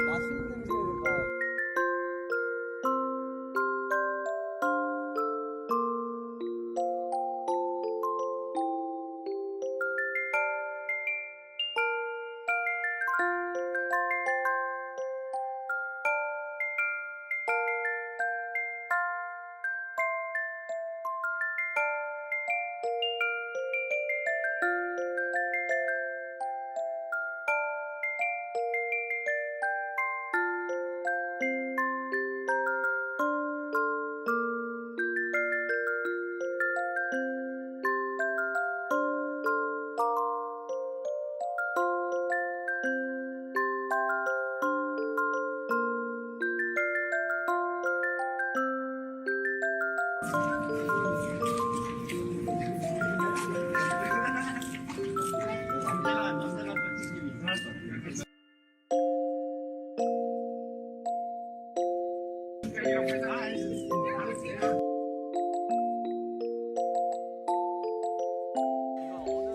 맛있는 냄새가.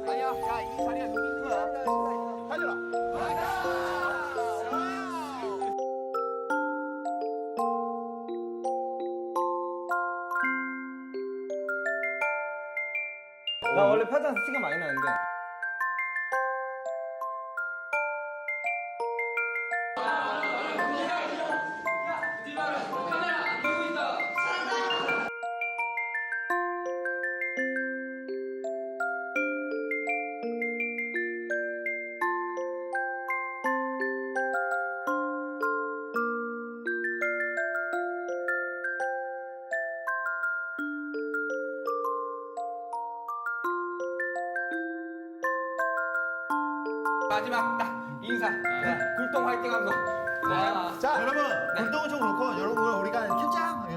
아니야, 야, 이 자리가 여기인 거야. 달려라. 나 원래 파자에서 티가 많이 나는데. 마지막 딱 인사. 네. 굴동 화이팅 하면서. 자 여러분 굴동은 좀 그렇고 여러분 우리가 캡장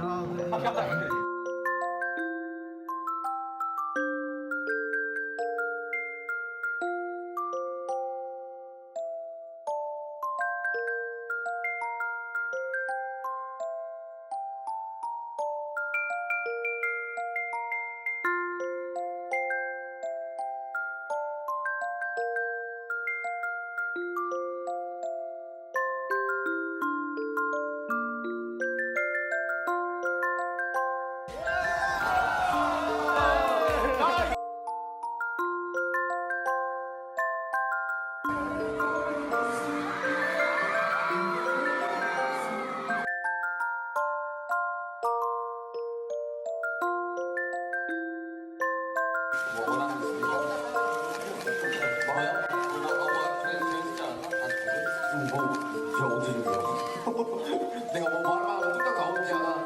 내가 뭐 말하면 뚝딱 나오지 않아.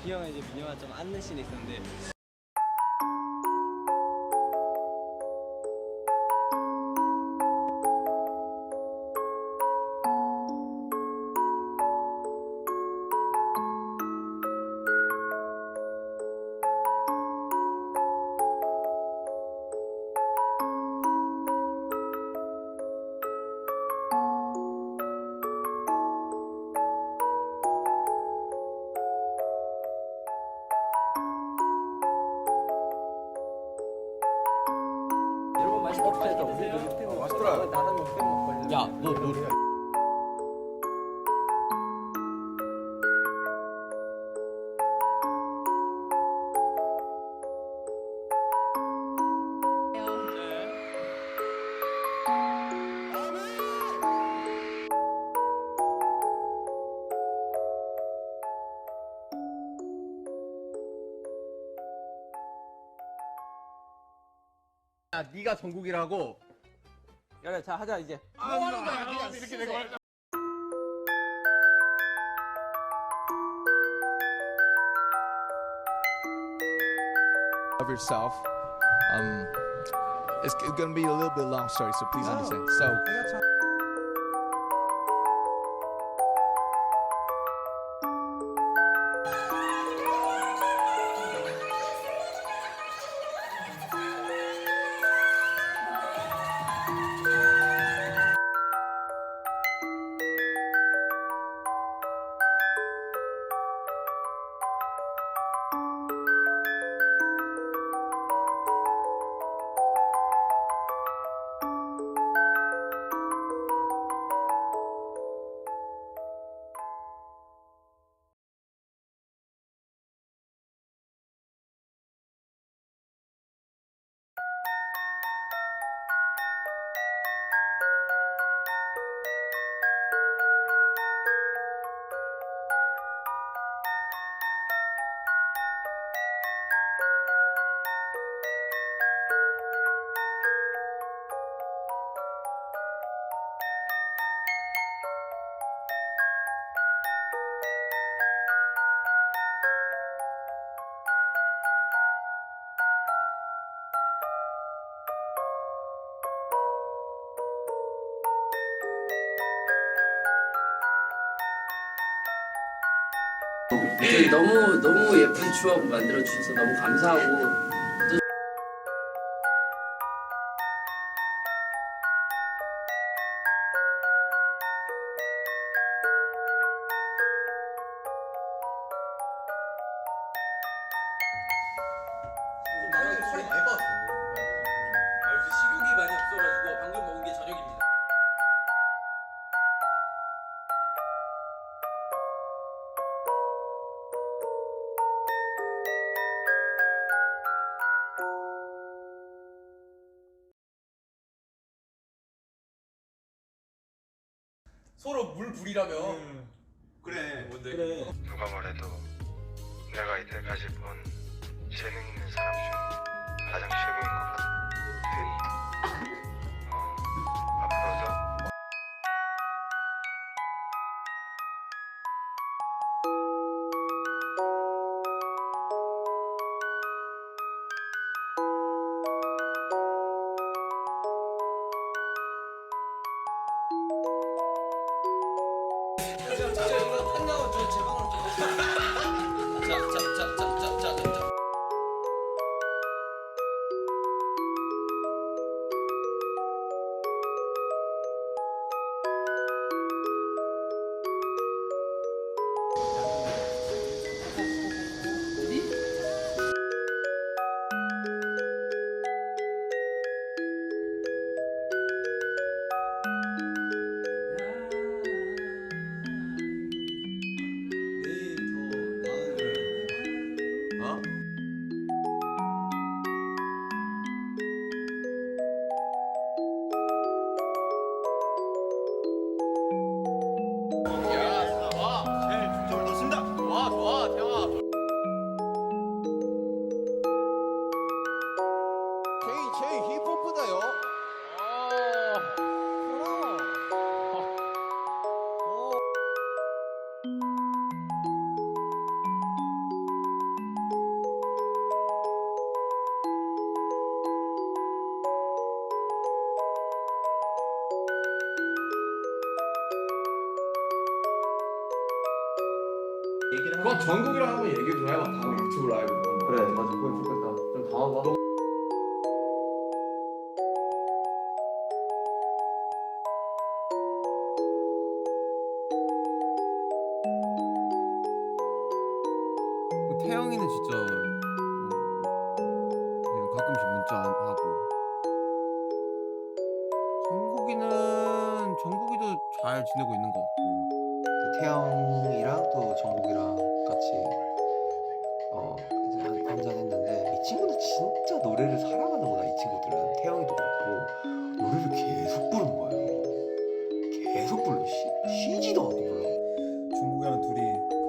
기영은 이제 민영아 좀 앉는 씬이 있었는데. 야, 네가 정국이라고. 그래, 자 하자 이제. 뭐 하는 거야? 그냥 이렇게 된 거야. Of yourself. It's gonna be a little bit long story, so please understand. So, 너무 예쁜 추억 만들어 주셔서 너무 감사하고 살이 많이 빠졌어. 요새 식욕이 많이 없어가지고 방금 먹은 게 저녁입니다. 서로 물불이라며. 그래. 뭔데? 그래. 누가 뭐래도 내가 이때까지 본 재능 있는 사람 중 가장 최고인 것 같으니 앞으로도 진짜 이거 끝나고 제 방으로 자자자자자자자. 내일 더 나은 어? 야, 와, 제일 중점을 뒀습니다. 좋아, 좋아, 태영아. 제이 힙합보다요. 얘기를 그건 전국이랑 한번 얘기 좀 해봐. 다 유튜브 라이브. 그래 맞아 그건 좋겠다 좀 당황봐 태영이는 진짜 그냥 가끔씩 문자 하고 정국이는 잘 지내고 있는 것 같고. 태영이랑 또 정국이랑 같이 이제 한잔 했는데 이 친구는 진짜 노래를 사랑하는구나. 이 친구들은 태영이도 그렇고 노래를 계속 부르는 거예요. 계속 불러. 쉬지도 않고 불러. 중국이랑 둘이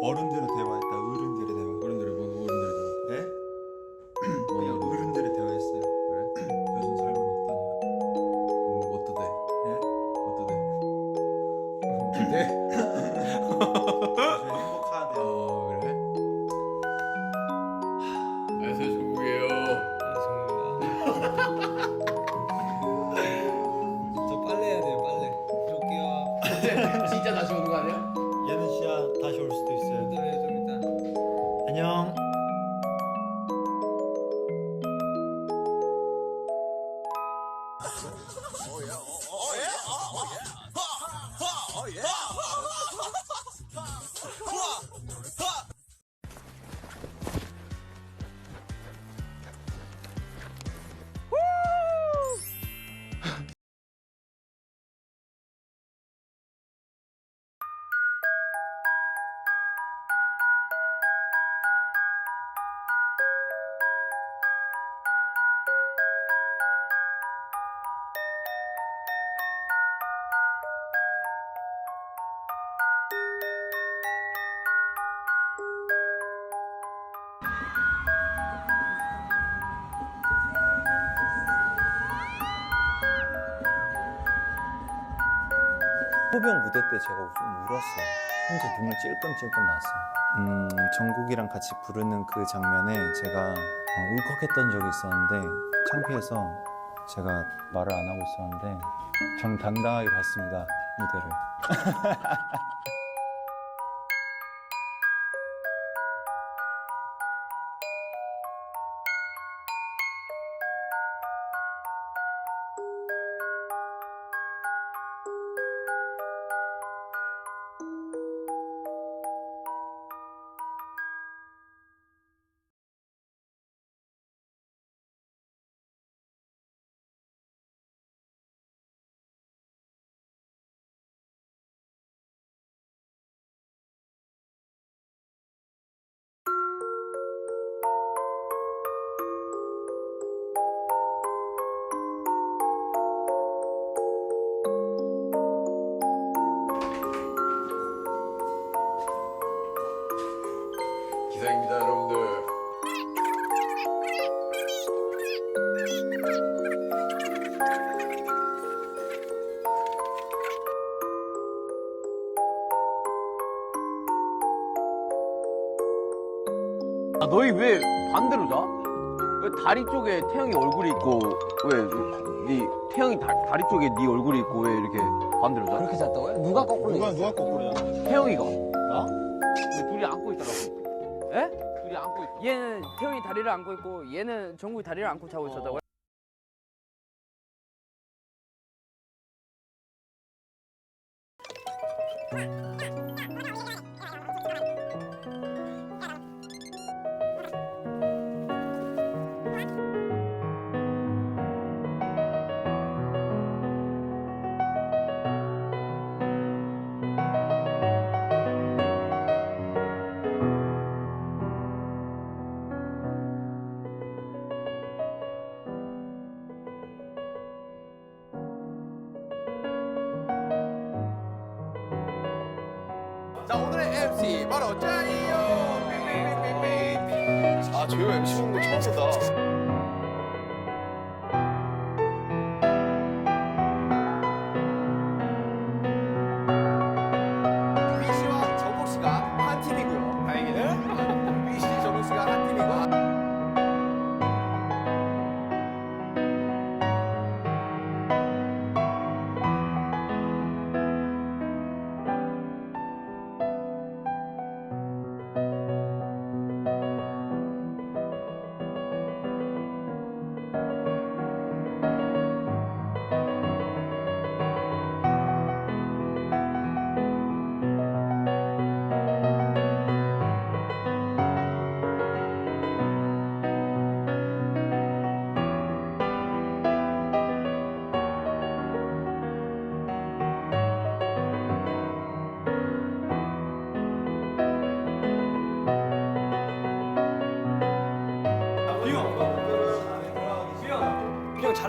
어른들의 대화했다. 어른들의 대화. 어른들의 뭐 어른들의 대화? 네? 그냥 어른들의 대화했어요. 그래? 요즘 삶은 어떠냐? 어떠대? 예? 어떠대? 어떠대? 요즘 행복하대. 그래? 안녕하세요, 종국이에요. 저 빨래 해야 돼요, 빨래. 들어올게요. 진짜 다시 오는 거 아니야? 얘는 진짜 다시 올 수도 있어요. 좀 이따. 안녕. 포병 무대 때 제가 좀 울었어요. 혼자 눈물 찔끔찔끔 났어요. 정국이랑 같이 부르는 그 장면에 제가 울컥했던 적이 있었는데 창피해서 제가 말을 안 하고 있었는데 저는 당당하게 갔습니다, 무대를. 기상입니다, 여러분들. 아, 너희 왜 반대로 자? 왜 다리 쪽에 태영이 얼굴이 있고 왜 태영이 다리 쪽에 네 얼굴이 있고 왜 이렇게 반대로 자? 그렇게 잤다고요? 누가 거꾸로? 누가 거꾸로 자? 태영이가. 나? 근데 둘이 안고 있더라고. 에? 둘이 안고 있어. 얘는 태용이 다리를 안고 있고 얘는 정국이 다리를 안고 자고 있었다고요? 자, 오늘의 MC 바로 짜이요. 빙빙빙빙빙. 아, 조용 MC 오는 거 처음 보다. B 씨와 정국 씨가 한 팀이고요. 다행이네. B 씨, 정국 씨가 한 팀이고.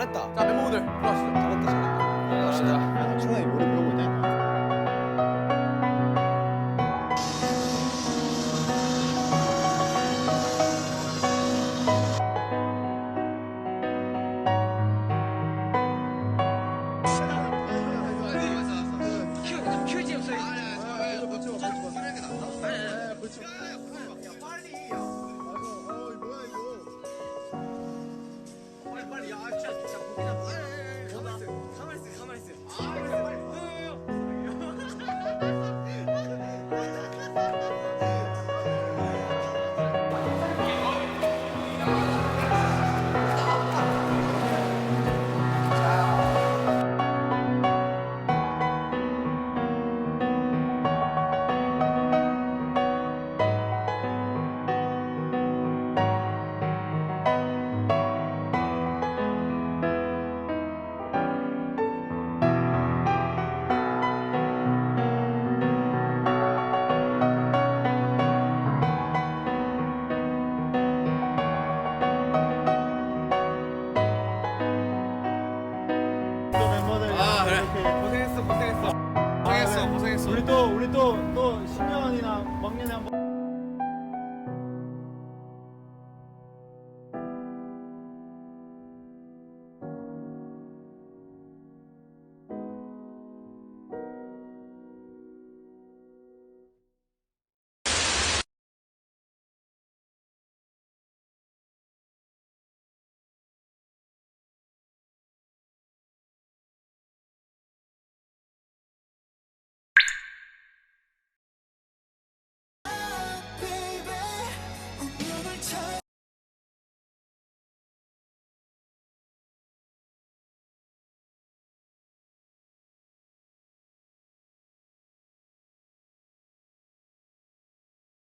잘했다. 자, 멤버분들 들어가시죠. 잘했다. 갑시다. 중간에 요리 배우고 있다니까. 고생했어. 우리 또 10년이나 막년에 한번